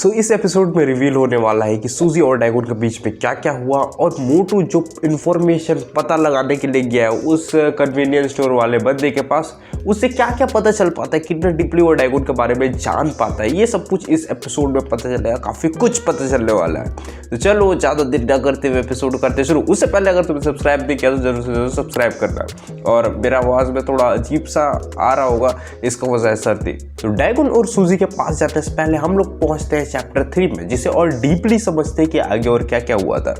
इस एपिसोड में रिवील होने वाला है कि सूजी और डैगन के बीच में क्या क्या हुआ और मोटू जो इन्फॉर्मेशन पता लगाने के लिए गया है उस कन्वीनियंस स्टोर वाले बंदे के पास, उससे क्या क्या पता चल पाता है, कितना डीपली वो डैगन के बारे में जान पाता है, ये सब कुछ इस एपिसोड में पता चलेगा। काफ़ी कुछ पता चलने वाला है। तो चलो ज़्यादा देर न करते हुए एपिसोड करते शुरू। उससे पहले अगर तुमने सब्सक्राइब नहीं किया तो जरूर से जरूर सब्सक्राइब करना। और मेरा आवाज़ में थोड़ा अजीब सा आ रहा होगा, इसका वजह है सर्दी। तो डैगन और सूजी के पास जाने से पहले हम लोग पहुंचते हैं चैप्टर 3 में, जिसे और डीपली समझते हैं कि आगे और क्या क्या हुआ था।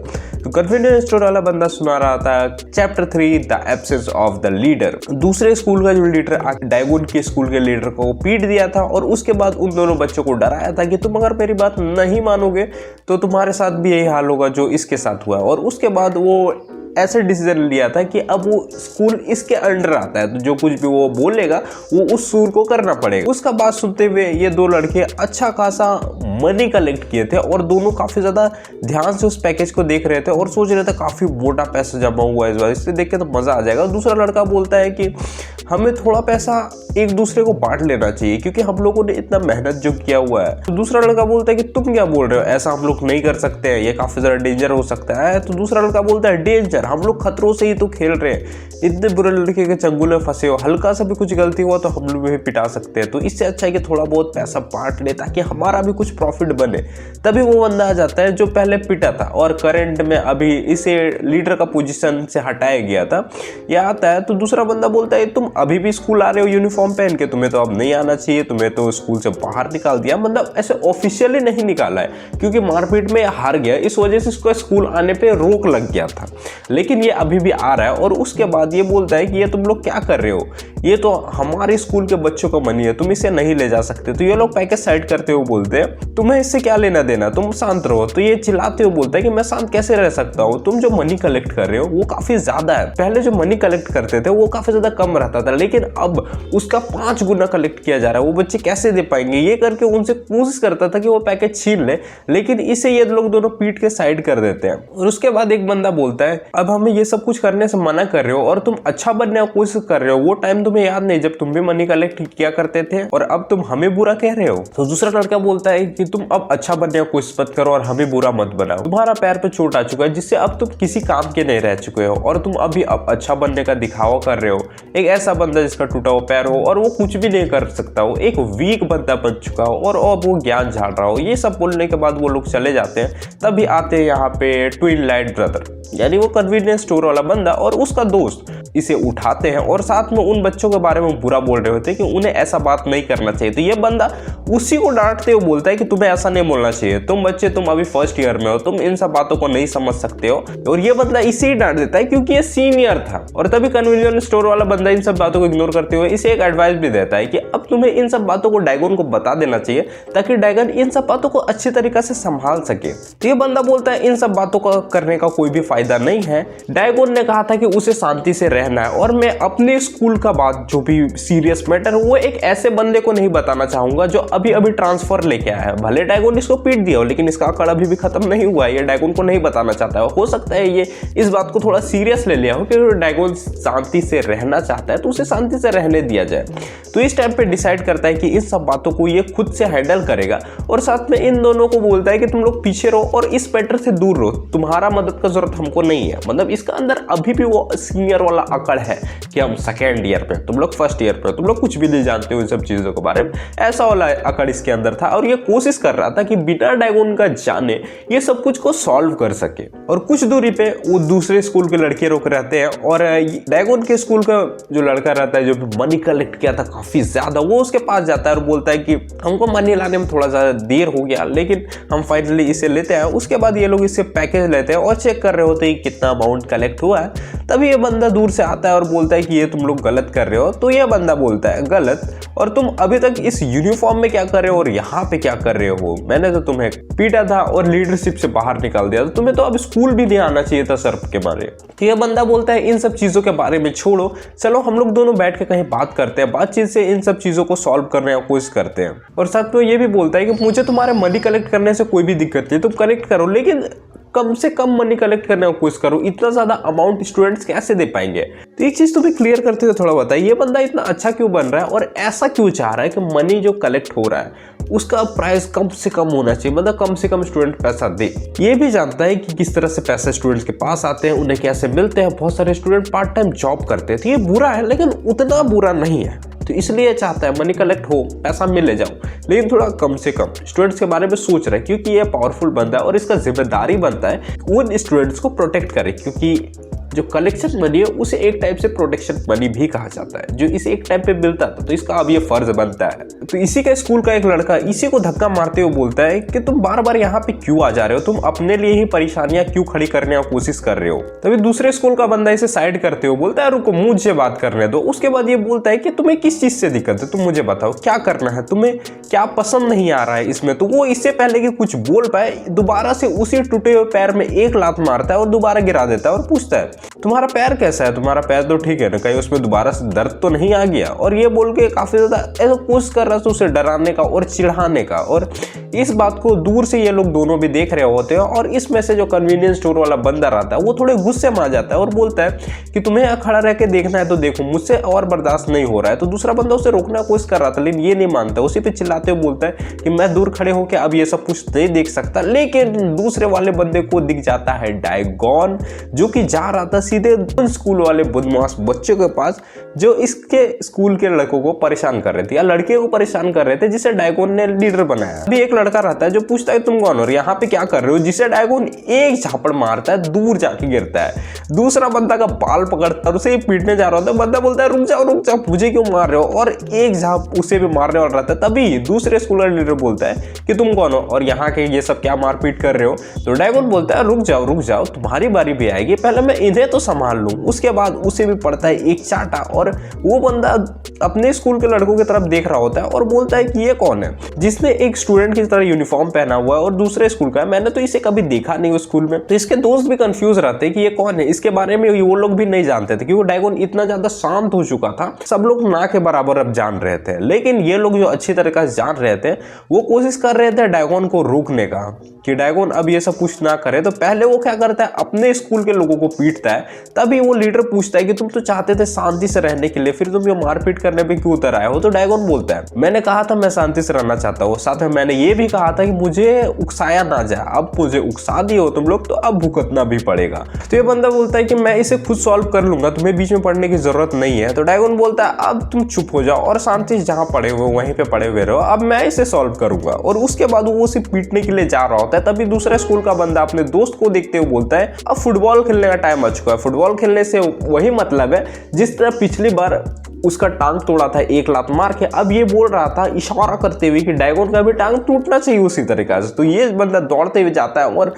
तो कन्वीनियंस स्टोर वाला बंदा सुना रहा था chapter 3 the absence of the leader. दूसरे स्कूल का जो लीडर डैगन के स्कूल के लीडर को पीट दिया था और उसके बाद उन दोनों बच्चों को डराया था कि तुम अगर मेरी बात नहीं मानोगे तो तुम्हारे साथ भी यही हाल होगा जो इसके साथ हुआ। और उसके बाद वो ऐसे डिसीजन लिया था कि अब वो स्कूल इसके अंडर आता है, तो जो कुछ भी वो बोलेगा वो उस स्कूल को करना पड़ेगा। उसका बात सुनते हुए ये दो लड़के अच्छा खासा मनी कलेक्ट किए थे और दोनों काफी ज्यादा ध्यान से उस पैकेज को देख रहे थे और सोच रहे थे काफी मोटा पैसा जमा हुआ है इस बार, इससे देख के तो मजा आ जाएगा। दूसरा लड़का बोलता है कि हमें थोड़ा पैसा एक दूसरे को बांट लेना चाहिए क्योंकि हम लोगों ने इतना मेहनत जो किया हुआ है। तो दूसरा लड़का बोलता है कि तुम क्या बोल रहे हो, ऐसा हम लोग नहीं कर सकते हैं, ये काफी ज्यादा डेंजर हो सकता है। तो दूसरा लड़का बोलता है डेंजर, हम लोग खतरों से ही तो खेल रहे हैं, इतने बुरे लड़के के चंगुल में फंसे हो, हल्का सा भी कुछ गलती हुआ तो हम लोग भी पिटा सकते हैं। तो इससे अच्छा है कि थोड़ा बहुत पैसा बांट ले ताकि हमारा भी कुछ प्रॉफिट बने। तभी वो बंदा आ जाता है जो पहले पिटा था और करंट में अभी इसे लीडर का पोजीशन से हटाया गया था, ये आता है। तो दूसरा बंदा बोलता है तुम अभी भी स्कूल आ रहे हो यूनिफॉर्म पहन के, तुम्हें तो अब नहीं आना चाहिए, तुम्हें तो स्कूल से बाहर निकाल दिया। मतलब ऐसे ऑफिशियली नहीं निकाला है क्योंकि मारपीट में हार गया, इस वजह से इसको स्कूल आने पे रोक लग गया था, लेकिन ये अभी भी आ रहा है। और उसके बाद ये बोलता है कि ये तुम लोग क्या कर रहे हो, ये तो हमारे स्कूल के बच्चों का मनी है, तुम इसे नहीं ले जा सकते। तो ये लोग पैकेज साइड करते हुए बोलते हैं तुम्हें इससे क्या लेना देना, तुम शांत रहो। तो ये चिल्लाते हुए बोलता है कि मैं शांत कैसे रह सकता हूँ, तुम जो मनी कलेक्ट कर रहे हो वो काफी ज्यादा है। पहले जो मनी कलेक्ट करते थे वो काफी ज्यादा कम रहता था, लेकिन अब उसका 5 गुना कलेक्ट किया जा रहा है, वो बच्चे कैसे दे पाएंगे। ये करके उनसे कोशिश करता था कि वो पैकेज छीन ले, लेकिन इसे ये लोग दोनों पीट के साइड कर देते हैं। और उसके बाद एक बंदा बोलता है अब हमें ये सब कुछ करने से मना कर रहे हो और तुम अच्छा बनने की कोशिश कर रहे हो, वो टाइम तुम्हें याद नहीं जब तुम भी मनी कलेक्ट किया करते थे और अब तुम हमें बुरा कह रहे हो। तो दूसरा लड़का बोलता है कि तुम अब अच्छा बनने की कोशिश मत करो और हमें बुरा मत बनाओ, तुम्हारा पैर पे चोट आ चुका है जिससे अब तुम किसी काम के नहीं रह चुके हो और तुम अभी अब अच्छा बनने का दिखावा कर रहे हो। एक ऐसा बंदा जिसका टूटा हुआ पैर हो और वो कुछ भी नहीं कर सकता हो, एक वीक बंदा बन चुका हो और अब वो ज्ञान झाड़ रहा हो। ये सब बोलने के बाद वो लोग चले जाते हैं। तभी आते हैं यहाँ पे ट्विन लाइट ब्रदर, यानी वो कन्वीनियंस स्टोर वाला बंदा और उसका दोस्त इसे उठाते हैं और साथ में उन बच्चों के बारे में बुरा बोल रहे होते हैं कि उन्हें ऐसा बात नहीं करना चाहिए। तो ये बंदा उसी को डांटते हुए बोलता है कि तुम्हें ऐसा नहीं बोलना चाहिए, तुम बच्चे तुम अभी फर्स्ट ईयर में हो, तुम इन सब बातों को नहीं समझ सकते हो। और ये बंदा इसे ही डांट देता है क्योंकि ये सीनियर था। और तभी कन्वीनियंस स्टोर वाला बंदा इन सब बातों को इग्नोर करते हुए इसे एक एडवाइस भी देता है कि अब तुम्हें इन सब बातों को डैगन को बता देना चाहिए ताकि डैगन इन सब बातों को अच्छी तरीके से संभाल सके। तो ये बंदा बोलता है इन सब बातों का करने का कोई भी फायदा नहीं है, डैगन ने कहा था कि उसे शांति से रहना है और मैं अपने स्कूल का बात जो भी सीरियस मैटर वो एक ऐसे बंदे को नहीं बताना चाहूंगा जो अभी अभी ट्रांसफर लेके आया है। भले डैगन इसको पीट दिया हो लेकिन इसका अकड़ अभी भी खत्म नहीं हुआ है, ये डैगन को नहीं बताना चाहता है। हो सकता है ये इस बात को थोड़ा सीरियस ले लिया हो कि डैगन शांति से रहना चाहता है तो उसे शांति से रहने दिया जाए। तो इस टाइम पे डिसाइड करता है कि इन सब बातों को ये खुद से हैंडल करेगा और साथ में इन दोनों को बोलता है कि तुम लोग पीछे रहो और इस मैटर से दूर रहो, तुम्हारा मदद का जरूरत हमको नहीं है। मतलब इसका अंदर अभी भी वो सीनियर वाला अकड़ है कि हम सेकेंड ईयर पे, तुम लोग फर्स्ट ईयर पे, तुम लोग कुछ भी नहीं जानते हो इन सब चीजों के बारे में, ऐसा वाला अकड़ इसके अंदर था। और ये कोशिश कर रहा था कि बिना डैगन का जाने ये सब कुछ को सॉल्व कर सके। और कुछ दूरी पे वो दूसरे स्कूल के लड़के रोक रहते हैं और डैगन के स्कूल का जो लड़का रहता है जो मनी कलेक्ट किया था काफी ज्यादा, वो उसके पास जाता है और बोलता है कि हमको मनी लाने में थोड़ा ज्यादा देर हो गया लेकिन हम फाइनली इसे लेते हैं। उसके बाद ये लोग इससे पैकेज लेते हैं और चेक कर रहे होते हैं कितना अमाउंट कलेक्ट हुआ है। तभी ये बंदा दूर से आता है और बोलता है कि ये तुम लोग गलत कर रहे हो। तो ये बंदा बोलता है गलत, और तुम अभी तक इस यूनिफॉर्म में क्या कर रहे हो और यहाँ पे क्या कर रहे हो, मैंने तो तुम्हें पीटा था और लीडरशिप से बाहर निकाल दिया, तो तुम्हें तो अब स्कूल भी नहीं आना चाहिए था सर्फ के बारे। तो ये बंदा बोलता है इन सब चीजों के बारे में छोड़ो, चलो हम लोग दोनों बैठ के कहीं बात करते हैं, बातचीत से इन सब चीजों को सॉल्व करने की कोशिश करते हैं। और साथ में ये भी बोलता है कि मुझे तुम्हारे मनी कलेक्ट करने से कोई भी दिक्कत नहीं, तुम कलेक्ट करो, लेकिन कम से कम मनी कलेक्ट करने की कोशिश करो। इतना ज्यादा अमाउंट स्टूडेंट्स कैसे दे पाएंगे? तो एक चीज तुम्हें क्लियर करते हुए थोड़ा बताइए, ये बंदा इतना अच्छा क्यों बन रहा है और ऐसा क्यों चाह रहा है कि मनी जो कलेक्ट हो रहा है उसका प्राइस कम से कम होना चाहिए, मतलब कम से कम स्टूडेंट पैसा दे। ये भी जानता है कि किस तरह से पैसे स्टूडेंट्स के पास आते हैं, उन्हें कैसे मिलते हैं। बहुत सारे स्टूडेंट पार्ट टाइम जॉब करते हैं, तो ये बुरा है लेकिन उतना बुरा नहीं है। तो इसलिए चाहता है मनी कलेक्ट हो, पैसा मिले जाओ, लेकिन थोड़ा कम से कम स्टूडेंट्स के बारे में सोच रहे हैं, क्योंकि ये पावरफुल बंदा है और इसका जिम्मेदारी बनता है उन स्टूडेंट्स को प्रोटेक्ट करे। क्योंकि जो कलेक्शन मनी है उसे एक टाइप से प्रोटेक्शन मनी भी कहा जाता है, जो इसे एक टाइम पे मिलता था, तो इसका अब ये फर्ज बनता है। तो इसी का स्कूल का एक लड़का इसी को धक्का मारते हुए बोलता है कि तुम बार बार यहाँ पे क्यों आ जा रहे हो, तुम अपने लिए ही परेशानियां क्यों खड़ी करने की कोशिश कर रहे हो। तभी दूसरे स्कूल का बंदा इसे साइड करते हुए बोलता है रुको मुझे बात करने दो। उसके बाद ये बोलता है कि तुम्हें किस चीज से दिक्कत है, तुम मुझे बताओ क्या करना है, तुम्हें क्या पसंद नहीं आ रहा है इसमें। तो वो इससे पहले कि कुछ बोल पाए दोबारा से उसी टूटे हुए पैर में एक लात मारता है और दोबारा गिरा देता है और पूछता है तुम्हारा पैर कैसा है, तुम्हारा पैर तो ठीक है ना, कहीं उसमें दोबारा से दर्द तो नहीं आ गया। और ये बोल के काफी ज्यादा ऐसा कोशिश कर रहा था उसे डराने का और चिढ़ाने का। और इस बात को दूर से ये लोग दोनों भी देख रहे होते हैं और इसमें से जो कन्वीनियंस स्टोर वाला बंदा रहता है वो थोड़े गुस्से में आ जाता है और बोलता है कि तुम्हें यहाँ खड़ा रह के देखना है तो देखो, मुझसे और बर्दाश्त नहीं हो रहा है। तो दूसरा बंदा उसे रोकने की कोशिश कर रहा था लेकिन ये नहीं मानता, उसी पे चिल्लाते हुए बोलता है कि मैं दूर खड़े होकर अब ये सब कुछ नहीं देख सकता। लेकिन दूसरे वाले बंदे को दिख जाता है डायगॉन, जो कि जा रहा था सीधे स्कूल वाले बदमाश बच्चों के पास जो इसके स्कूल के लड़कों को परेशान कर रहे थे या लड़के को परेशान कर रहे थे, जिसे डायगॉन ने लीडर बनाया। अभी एक लड़का रहता है जो पूछता है तुम कौन हो और यहाँ पे क्या कर रहे हो, जिसे डायगॉन एक झापड़ मारता है, दूर जाके गिरता है। दूसरा बंदा का बाल पकड़ता है, उसे पीटने जा रहा होता है। बंदा बोलता है रुक जाओ मुझे क्यों मार रहे हो, और एक झाप उसे भी मारने वाला रहता है। तभी दूसरे स्कूल का लीडर बोलता है कि तुम कौन हो और यहाँ के ये सब क्या मारपीट कर रहे हो। तो डायगॉन बोलता है रुक जाओ तुम्हारी बारी भी आएगी, पहले मैं इन्हें तो संभाल लूं। उसके बाद उसे भी पड़ता है एक चाटा और वो बंदा अपने स्कूल के लड़कों की तरफ देख रहा होता है और बोलता है कि ये कौन है जिसने एक स्टूडेंट की तरह यूनिफॉर्म पहना हुआ है और दूसरे स्कूल का है, मैंने तो इसे कभी देखा नहीं उस स्कूल में। तो इसके दोस्त भी कंफ्यूज रहते हैं कि ये कौन है, इसके बारे में वो लोग भी नहीं जानते थे क्योंकि डायगॉन इतना ज्यादा शांत हो चुका था, सब लोग ना के बराबर अब जान रहे थे। लेकिन ये लोग जो अच्छी तरीके से जान रहे थे वो कोशिश कर रहे थे डायगॉन को रोकने का कि डायगॉन अब ये सब कुछ ना करे। तो पहले वो क्या करता है अपने स्कूल के लोगों को पीटता है। तभी वो लीडर पूछता है कि तुम तो चाहते थे शांति से रहने के लिए, फिर तुम ये मारपीट करने पे क्यों उतर आए हो। तो डायगॉन बोलता है मैंने कहा था मैं शांति से रहना चाहता हूँ, साथ में मैंने ये भी कहा था कि मुझे उकसाया ना जाए, अब मुझे उकसा दिए हो तुम लोग तो अब भुगतना भी पड़ेगा। तो ये बंदा बोलता है कि मैं इसे खुद सॉल्व कर लूंगा, तुम्हें बीच में पढ़ने की जरूरत नहीं है। तो डायगॉन बोलता है अब तुम चुप हो जाओ और शांति से जहां पड़े हुए वहीं पे पड़े हुए रहो, अब मैं इसे सॉल्व करूंगा। और उसके बाद वो उसे पीटने के लिए जा रहा होता है। तभी दूसरा स्कूल का बंदा अपने दोस्त को देखते हुए बोलता है अब फुटबॉल खेलने का टाइम आ चुका है, फुटबॉल खेलने से वही मतलब है जिस तरह पिछली बार उसका टांग तोड़ा था एक लात मार के। अब ये बोल रहा था इशारा करते हुए कि डायगॉन का भी टांग टूटना चाहिए उसी तरीके से। तो ये बंदा दौड़ते हुए जाता है और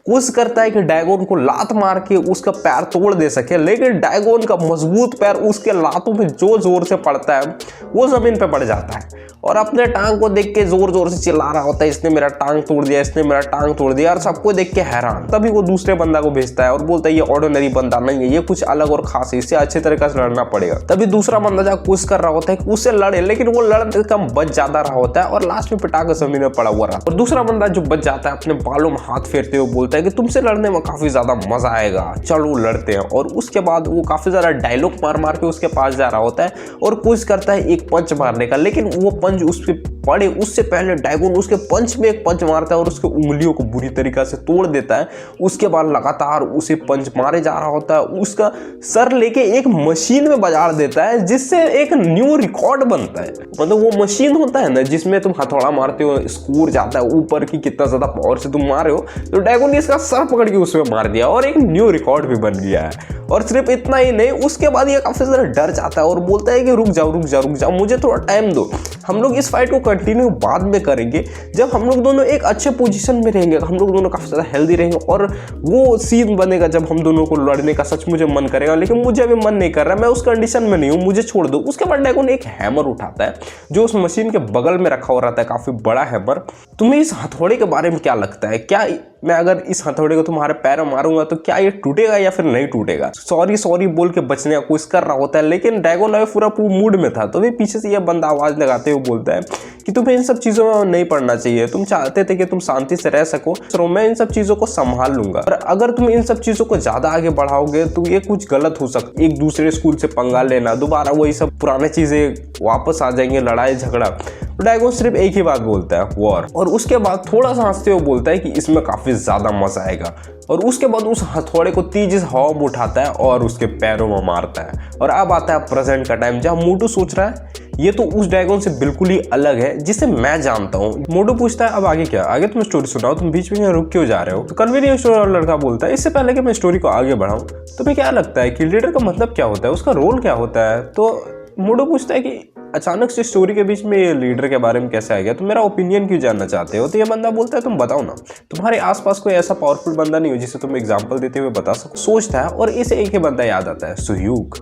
कोशिश करता है कि डायगॉन को लात मार के उसका पैर तोड़ दे सके, लेकिन डायगॉन का मजबूत पैर उसके लातों में जो जोर से पड़ता है वो जमीन पे पड़ जाता है और अपने टांग को देख के जोर जोर से चिल्ला रहा होता है इसने मेरा टांग तोड़ दिया, इसने मेरा टांग तोड़ दिया। और सबको देख के हैरान। तभी वो दूसरे बंदा को भेजता है और बोलता है ये ऑर्डिनरी बंदा नहीं है, ये कुछ अलग और खास है, इससे अच्छे तरीके से लड़ना पड़ेगा। तभी दूसरा बंदा जब कोशिश कर रहा होता है कि उससे लड़े, लेकिन वो लड़ने कम बच ज्यादा रहा होता है और लास्ट में पिटा के जमीन में पड़ा हुआ रहा। और दूसरा बंदा जो बच जाता है अपने बालों में हाथ फेरते हुए बोलता है कि तुमसे लड़ने में काफी ज्यादा मजा आएगा, चलो लड़ते हैं। और उसके बाद वो काफी ज्यादा डायलॉग मार के उसके पास जा रहा होता है और कोशिश करता है एक पंच मारने का, लेकिन वो पंच उस पर पड़े उससे पहले डायगॉन उसके पंच में एक पंच मारता है और उसके उंगलियों को बुरी तरीके से तोड़ देता है। उसके बाद लगातार उसे पंच मारे जा रहा होता है, उसका सर लेके एक मशीन में बजा देता है जिससे एक न्यू रिकॉर्ड बनता है। मतलब वो मशीन होता है ना जिसमें तुम हथौड़ा मारते हो, स्कोर जाता है ऊपर की कितना ज्यादा पावर से तुम मारे हो। तो डायगॉन ने इसका सर पकड़ के उसमें मार दिया और एक न्यू रिकॉर्ड भी बन गया है। और सिर्फ इतना ही नहीं, उसके बाद ये काफी ज्यादा डर जाता है और बोलता है कि रुक जाओ मुझे थोड़ा टाइम दो, हम लोग इस फाइट को कंटिन्यू बाद में करेंगे जब हम लोग दोनों एक अच्छे पोजीशन में रहेंगे, हम लोग दोनों काफी ज्यादा हेल्दी रहेंगे और वो सीन बनेगा जब हम दोनों को लड़ने का सच मुझे मन करेगा। लेकिन मुझे अभी मन नहीं कर रहा, मैं उस कंडीशन में नहीं हूँ, मुझे छोड़ दो। उसके बाद डायगॉन एक हैमर उठाता है जो उस मशीन के बगल में रखा हुआ रहता है, काफी बड़ा हैमर। तुम्हें इस हथौड़े के बारे में क्या लगता है, क्या मैं अगर इस हथौड़े को तुम्हारे पैर में मारूंगा तो क्या ये टूटेगा या फिर नहीं टूटेगा। सॉरी सॉरी बोल के बचने की कोशिश कर रहा होता है, लेकिन ड्रैगन अभी पूरा मूड में था। तो भी पीछे से यह बंदा आवाज लगाते हुए बोलता है कि तुम्हें इन सब चीजों में नहीं पड़ना चाहिए, तुम चाहते थे कि तुम शांति से रह सको, तो मैं इन सब चीजों को संभाल लूंगा। और अगर तुम इन सब चीजों को ज्यादा आगे बढ़ाओगे तो ये कुछ गलत हो सकता है। एक दूसरे स्कूल से पंगा लेना, दोबारा वही सब पुराने चीजें वापस आ जाएंगे, लड़ाई झगड़ा। ड्रैगन सिर्फ एक ही बात बोलता है, वॉर। और उसके बाद थोड़ा सा हंसते हुए बोलता है कि इसमें काफी ज्यादा मजा आएगा। और उसके बाद उस हथौड़े को तेजी से हवा में उठाता है और उसके पैरों में मारता है। और अब आता है प्रेजेंट का टाइम, जहाँ मोटू सोच रहा है ये तो उस ड्रैगन से बिल्कुल ही अलग है जिसे मैं जानता हूँ। मोटू पूछता है अब आगे क्या, आगे तुम स्टोरी सुनाओ, तुम बीच में रुक क्यों जा रहे हो। तो कन्वीनियंस स्टोर वाला लड़का बोलता है इससे पहले कि मैं स्टोरी को आगे बढ़ाऊं तुम्हें क्या लगता है कि लीडर का मतलब क्या होता है, उसका रोल क्या होता है। तो मोटू पूछता है कि अचानक से स्टोरी के बीच में ये लीडर के बारे में कैसे आ गया, तुम मेरा ओपिनियन क्यों जानना चाहते हो। तो ये बंदा बोलता है तुम बताओ ना, तुम्हारे आसपास कोई ऐसा पावरफुल बंदा नहीं हो जिसे तुम एग्जांपल देते हुए बता सको। सोचता है और इसे एक ही बंदा याद आता है, सुह्यूक,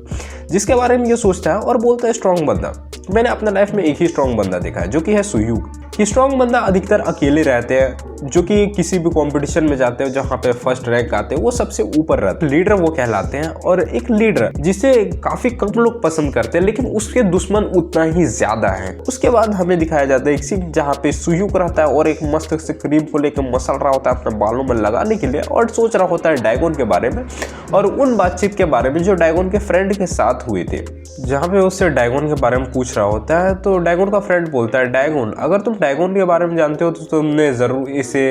जिसके बारे में ये सोचता है और बोलता है स्ट्रॉन्ग बंदा। मैंने अपने लाइफ में एक ही स्ट्रॉन्ग बंदा देखा है जो कि है सुह्यूक। ये स्ट्रॉन्ग बंदा अधिकतर अकेले रहते हैं, जो कि किसी भी कंपटीशन में जाते हैं जहाँ पे फर्स्ट रैंक आते हैं वो सबसे ऊपर रहते हैं, लीडर वो कहलाते हैं। और एक लीडर जिसे काफी कम लोग पसंद करते हैं लेकिन उसके दुश्मन उतना ही ज्यादा है। उसके बाद हमें दिखाया जाता है एक सीन जहाँ पे सुह्यूक रहता है और एक मस्त से क्रीम को लेकर मसल रहा होता है अपने बालों में लगाने के लिए और सोच रहा होता है ड्रैगन के बारे में और उन बातचीत के बारे में जो ड्रैगन के फ्रेंड के साथ हुए थे। जहाँ पे उससे ड्रैगन के बारे में पूछ रहा होता है तो ड्रैगन का फ्रेंड बोलता है ड्रैगन अगर तुम ड्रैगन के बारे में जानते हो तो तुमने जरूर इसे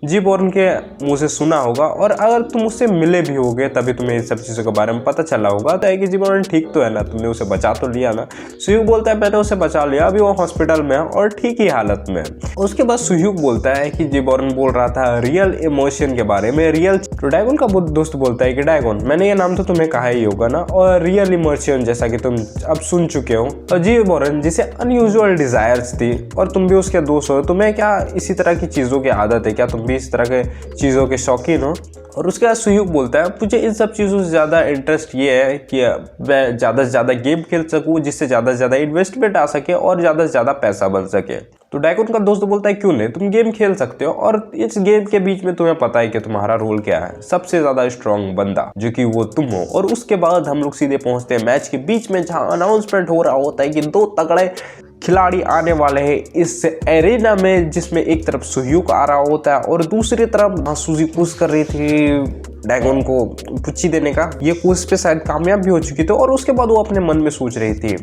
जीबॉर्न के मुंह से सुना होगा और अगर तुम उससे मिले भी होगे तभी तुम्हें इन सब चीज़ों के बारे में पता चला होगा। तो है कि जीबॉर्न ठीक तो है ना, तुमने उसे बचा तो लिया ना। सुह्यूक बोलता है मैंने उसे बचा लिया, अभी वो हॉस्पिटल में है और ठीक ही हालत में। उसके बाद सुह्यूक बोलता है कि जीबॉर्न बोल रहा था रियल इमोशन के बारे में, रियल। तो ड्रैगन का दोस्त बोलता है कि ड्रैगन मैंने ये नाम तो तुम्हें कहा ही होगा ना, और रियल इमोशन जैसा कि तुम अब सुन चुके हो। और जीबॉर्न जिसे अनयूजुअल डिजायर्स थी और तुम भी उसके दोस्त हो, तुम्हें क्या इसी तरह की चीज़ों की आदत है, क्या तुम भी इस तरह के चीज़ों के शौकीन हो। और उसके बाद सुह्यूक बोलता है मुझे इन सब चीज़ों से ज़्यादा इंटरेस्ट ये है कि मैं ज़्यादा से ज़्यादा गेम खेल सकूँ जिससे ज़्यादा से ज़्यादा इन्वेस्टमेंट आ सके और ज़्यादा से ज़्यादा पैसा बन सके। तो ड्रैगन का दोस्त बोलता है क्यों नहीं, तुम गेम खेल सकते हो और इस गेम के बीच में तुम्हें पता है कि तुम्हारा रोल क्या है, सबसे ज़्यादा स्ट्रॉन्ग बंदा जो कि वो तुम हो। और उसके बाद हम लोग सीधे पहुंचते हैं मैच के बीच में जहाँ अनाउंसमेंट हो रहा होता है कि 2 तगड़े खिलाड़ी आने वाले हैं इस एरेना में, जिसमें एक तरफ सुह्यूक आ रहा होता है और दूसरी तरफ सूजी पुश कर रही थी ड्रैगन को पुच्ची देने का। ये कोशिश पे शायद कामयाब भी हो चुकी थी और उसके बाद वो अपने मन में सोच रही थी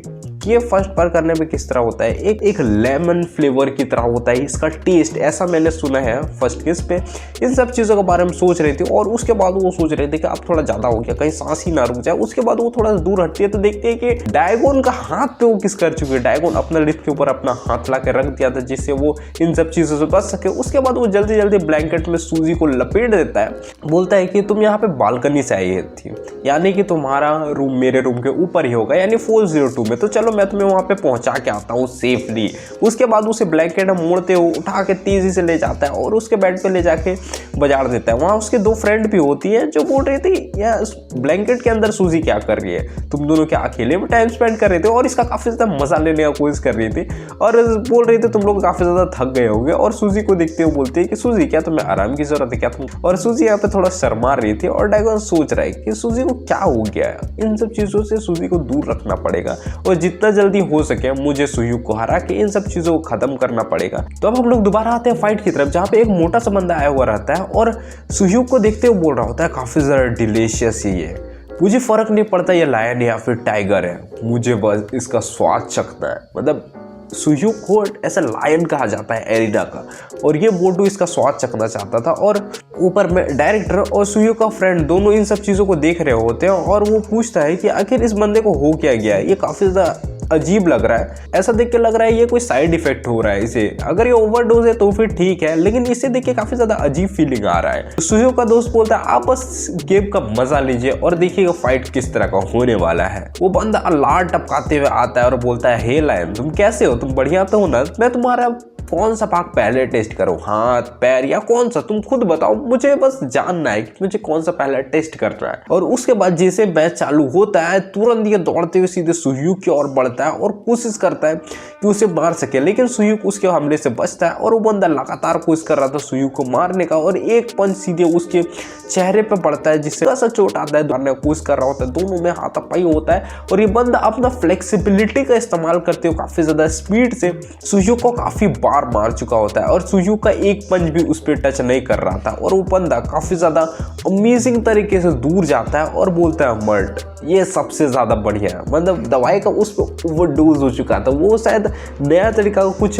कि ये फर्स्ट बार करने में किस तरह होता है, एक लेमन फ्लेवर की तरह होता है इसका टेस्ट, ऐसा मैंने सुना है फर्स्ट किस पे। इन सब चीज़ों के बारे में सोच रही थी और उसके बाद वो सोच रहे थे कि अब थोड़ा ज़्यादा हो गया, कहीं सांस ही ना रुक जाए। उसके बाद वो थोड़ा दूर हटती है तो देखते हैं कि ड्रैगन का हाथ पे वो किस कर चुके हैं। ड्रैगन अपने लिप के ऊपर अपना हाथ ला के रख दिया था जिससे वो इन सब चीज़ों से बच सके। उसके बाद वो जल्दी जल्दी ब्लैंकेट में सूजी को लपेट देता है, बोलता है कि तुम यहाँ पे बालकनी से आई थी, यानी कि तुम्हारा रूम मेरे रूम के ऊपर ही होगा, यानी 402 में, तो चलो मैं तुम्हें वहाँ पे पहुँचा के आता हूँ सेफली। उसके बाद उसे ब्लैंकेट मोड़ते हुए उठा के तेजी से ले जाता है और उसके बेड पे ले जाके बजाड़ देता है। वहाँ उसके 2 फ्रेंड भी होती है जो बोल रही थी यार ब्लैंकेट के अंदर सूजी क्या कर रही है, तुम दोनों क्या अकेले में टाइम स्पेंड कर रहे थे, और इसका काफ़ी ज़्यादा मजा लेने की कोशिश कर रही थी और बोल रही थी तुम लोग काफ़ी ज़्यादा थक गए होंगे। और सूजी को देखते हुए बोलती है कि सूजी क्या तुम्हें आराम की ज़रूरत है क्या तुम, और सूजी यहाँ पे थोड़ा शर्मा रही थी और ड्रैगन सोच रहा है कि सूजी को क्या हो गया है, इन सब चीज़ों से सूजी को दूर रखना पड़ेगा और जितना जल्दी हो सके मुझे सुह्यूक को हरा के इन सब चीज़ों को खत्म करना पड़ेगा। तो अब हम लोग दोबारा आते हैं फाइट की तरफ, जहाँ पे एक मोटा सा बंदा आया हुआ रहता है और सुह्यूक को देखते हुए बोल रहा होता है काफ़ी ज़्यादा डिलीशियस ही है, मुझे फ़र्क नहीं पड़ता ये लायन या फिर टाइगर है, मुझे बस इसका स्वाद चखना है। मतलब सुह्यूक को ऐसा लायन कहा जाता है एरिना का, और ये मोटू इसका स्वाद चखना चाहता था। और ऊपर में डायरेक्टर और सुह्यूक का फ्रेंड दोनों इन सब चीज़ों को देख रहे होते हैं और वो पूछता है कि आखिर इस बंदे को हो क्या गया है, ये काफ़ी ज़्यादा अजीब लग रहा है, ऐसा देख के लग रहा है ये कोई साइड इफेक्ट हो रहा है इसे, अगर ये ओवरडोज है तो फिर ठीक है, लेकिन इसे देख के काफ़ी ज़्यादा अजीब फीलिंग आ रहा है। सुह्यूक का दोस्त बोलता है आप बस गेम का मजा लीजिए और देखिएगा फाइट किस तरह का होने वाला है। वो बंदा अलार्म टपकाते हुए आता है और बोलता है हे लायन तुम कैसे हो, तुम बढ़िया तो हो ना, मैं तुम्हारा कौन सा भाग पहले टेस्ट करो, हाथ, पैर या कौन सा, तुम खुद बताओ, मुझे बस जानना है कि मुझे कौन सा पहले टेस्ट करना है। और उसके बाद जैसे मैच चालू होता है तुरंत ये दौड़ते हुए सीधे सुयुक की ओर बढ़ता है और कोशिश करता है कि उसे मार सके, लेकिन सुयुक उसके हमले से बचता है और वो बंदा लगातार कोशिश कर रहा था सुयुक को मारने का और एक पंच सीधे उसके चेहरे पे पड़ता है जिससे ऐसा चोट आता है, मारने की कोशिश कर रहा होता है, दोनों में हाथापाई होता है और ये बंदा अपना फ्लेक्सिबिलिटी का इस्तेमाल करते हुए काफी ज्यादा स्पीड से सुयुक को काफी बार मार चुका होता है और सुयुक का एक पंच भी उस पर टच नहीं कर रहा था और वो बंदा काफी ज्यादा अमेजिंग तरीके से दूर जाता है और बोलता है मर्ट, ये सबसे ज्यादा बढ़िया है। मतलब दवाई का उस पर ओवरडोज हो चुका था, वो शायद नया तरीका का कुछ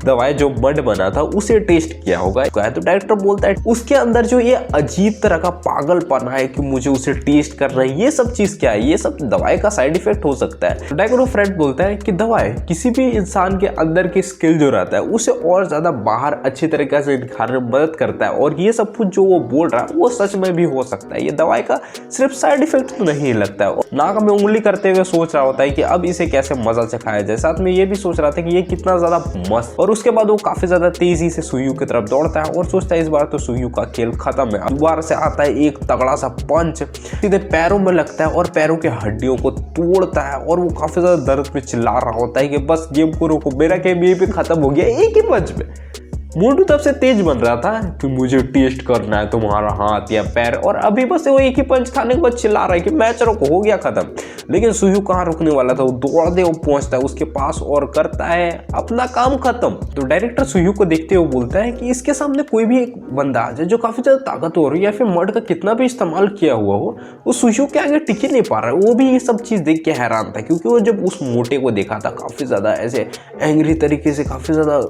दवाई जो मड बना था उसे टेस्ट किया होगा। तो डायरेक्टर बोलता है उसके अंदर जो ये अजीब तरह का पागलपन है कि मुझे उसे टेस्ट करना है, ये सब चीज क्या है, ये सब दवाई का साइड इफेक्ट हो सकता है। तो डायरेक्टर फ्रेंड बोलता है कि दवाई किसी भी इंसान के अंदर की स्किल जो रहता है उसे और ज्यादा बाहर अच्छी तरीके से दिखाने में मदद करता है और ये सब कुछ जो वो बोल रहा है वो सच में भी हो सकता है। ये दवाई का सिर्फ साइड इफेक्ट तो नहीं लगता है। नाक में उंगली करते हुए सोच रहा होता है कि अब इसे कैसे मजा चखाया जाए, साथ में ये भी सोच रहा था कि ये कितना ज्यादा मस्त। और उसके बाद वो काफी ज्यादा तेजी से सुयुक की तरफ दौड़ता है और सोचता है इस बार तो सुयुक का खेल खत्म है। दोबारा से आता है एक तगड़ा सा पंच सीधे पैरों में लगता है और पैरों की हड्डियों को तोड़ता है और वो काफी ज्यादा दर्द में चिल्ला रहा होता है कि बस गेम को रोको, मेरा गेम यहीं पे खत्म हो गया एक ही पंच में। मोटू तब से तेज बन रहा था कि मुझे टेस्ट करना है तुम्हारा हाथ या पैर, और अभी बस वो एक ही पंच खाने के बाद चिल्ला रहा है कि मैच रोको, हो गया खत्म। लेकिन सुयुक कहाँ रुकने वाला था, वो दौड़ते हुए पहुंचता है उसके पास और करता है अपना काम खत्म। तो डायरेक्टर सुयुक को देखते हुए बोलता है कि इसके सामने कोई भी एक बंदा आ जाए जो काफी ज्यादा ताकतवर हो या फिर मर्ड का कितना भी इस्तेमाल किया हुआ हो, वो सुयुक के आगे टिक ही नहीं पा रहा है। वो भी ये सब चीज देख के हैरान था क्योंकि वो जब उस मोटे को देखा था काफी ज्यादा ऐसे एंग्री तरीके से, काफी ज्यादा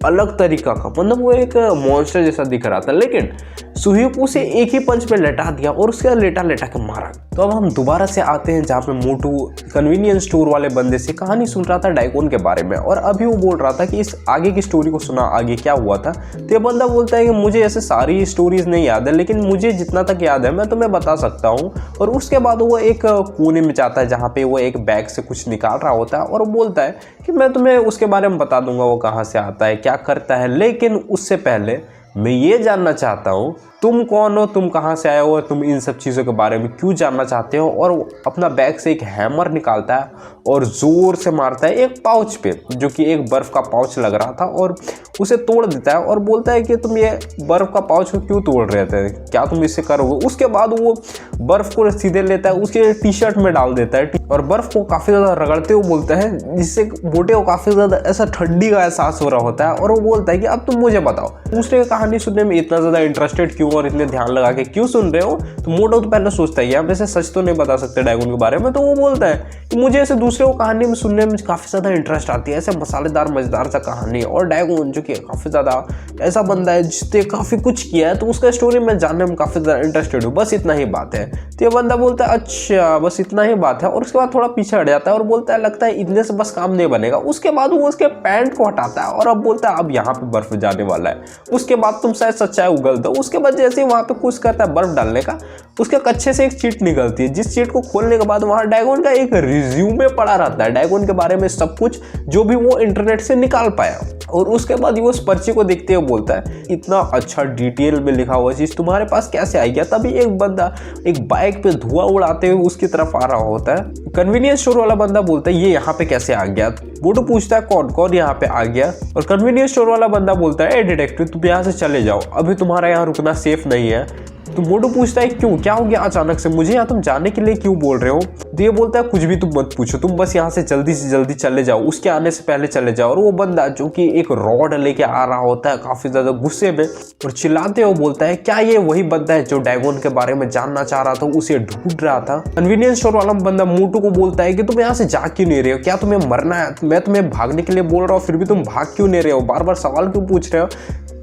अलग तरीका का, मतलब वो एक मॉन्स्टर जैसा दिख रहा था, लेकिन सुयुक उसे एक ही पंच में लेटा दिया और उसके लेटा लेटा के मारा। तो अब हम दोबारा से आते हैं जहाँ पे मोटू कन्वीनियंस स्टोर वाले बंदे से कहानी सुन रहा था डाइकोन के बारे में और अभी वो बोल रहा था कि इस आगे की स्टोरी को सुना, आगे क्या हुआ था। तो ये बंदा बोलता है कि मुझे ऐसे सारी स्टोरीज नहीं याद है, लेकिन मुझे जितना तक याद है मैं तुम्हें बता सकता हूँ। और उसके बाद वो एक कोने में जाता है जहाँ पे वो एक बैग से कुछ निकाल रहा होता है और वो बोलता है कि मैं तुम्हें उसके बारे में बता दूंगा वो कहाँ से आता है, क्या करता है, लेकिन उससे पहले मैं ये जानना चाहता हूँ तुम कौन हो, तुम कहाँ से आए हो, तुम इन सब चीज़ों के बारे में क्यों जानना चाहते हो। और अपना बैग से एक हैमर निकालता है और ज़ोर से मारता है एक पाउच पे जो कि एक बर्फ़ का पाउच लग रहा था और उसे तोड़ देता है और बोलता है कि तुम ये बर्फ़ का पाउच को क्यों तोड़ रहे थे, क्या तुम इससे करोगे। उसके बाद वो बर्फ़ को सीधे लेता है उसके टी शर्ट में डाल देता है और बर्फ़ को काफ़ी ज़्यादा रगड़ते हुए बोलता है जिससे मोटे को काफ़ी ज़्यादा ऐसा ठंडी का एहसास हो रहा होता है और वो बोलता है कि अब तुम मुझे बताओ दूसरे की कहानी सुनने में इतना ज़्यादा इंटरेस्टेड क्यों और इतने ध्यान लगा के क्यों सुन रहे हो। तो मोटो तो पहले सोचता है आप ऐसे सच तो नहीं बता सकते डाइगोन के बारे में। तो वो बोलता है कि मुझे ऐसे दूसरे को कहानी में सुनने में काफ़ी ज़्यादा इंटरेस्ट आती है, ऐसे मसालेदार मजेदार सा कहानी। और डाइगोन जो कि काफ़ी ज़्यादा ऐसा बंदा है जिसने काफ़ी कुछ किया है तो उसका स्टोरी में जानने में काफ़ी ज़्यादा इंटरेस्टेड हूँ, बस इतना ही बात है। तो ये बंदा बोलता है अच्छा बस इतना ही बात है और उसके बाद थोड़ा पीछे हट जाता है और बोलता है लगता है इतने से बस काम नहीं बनेगा। उसके बाद वो उसके पैंट को हटाता है और अब बोलता है अब यहाँ पे बर्फ जाने वाला है, उसके बाद तुम शायद सच्चाई उगल दो। उसके बाद जैसे ही वहाँ पे कुछ करता है बर्फ डालने का, उसके कच्चे से एक चीट निकलती है जिस चीट को खोलने के बाद वहाँ डाइगोन का एक रिज्यूमे पड़ा रहता है, डाइगोन के बारे में सब कुछ जो भी वो इंटरनेट से निकाल पाया। और उसके बाद वो उस पर्ची को देखते हुए बोलता है इतना अच्छा डिटेल में लिखा हुआ चीज तुम्हारे पास कैसे आ गया। तभी एक बंदा एक बाइक पे धुआं उड़ाते हुए उसकी तरफ आ रहा होता है। कन्वीनियंस स्टोर वाला बंदा बोलता है ये यहाँ पे कैसे आ गया। मोटू पूछता है कौन कौन यहाँ पे आ गया और कन्वीनियंस स्टोर वाला बंदा बोलता है ए डिटेक्टिव तुम यहाँ से चले जाओ, अभी तुम्हारा यहाँ रुकना सेफ नहीं है। तो मोटू पूछता है क्यों, क्या हो गया अचानक से, मुझे यहाँ तुम जाने के लिए क्यों बोल रहे हो। तो ये बोलता है कुछ भी तुम मत पूछो, तुम बस यहाँ से जल्दी चले जाओ, उसके आने से पहले चले जाओ। और वो बंदा जो कि एक रॉड लेके आ रहा होता है काफी ज्यादा गुस्से में और चिल्लाते हुए बोलता है क्या ये वही बंदा है जो डाइगोन के बारे में जानना चाह रहा था, उसे ढूंढ रहा था। कन्वीनियंस स्टोर वाला बंदा मोटू को बोलता है कि तुम यहाँ से जा क्यों नहीं रहे हो, क्या तुम्हें मरना है, मैं तुम्हें भागने के लिए बोल रहा हूँ फिर भी तुम भाग क्यों नहीं रहे हो, बार बार सवाल क्यों पूछ रहे हो।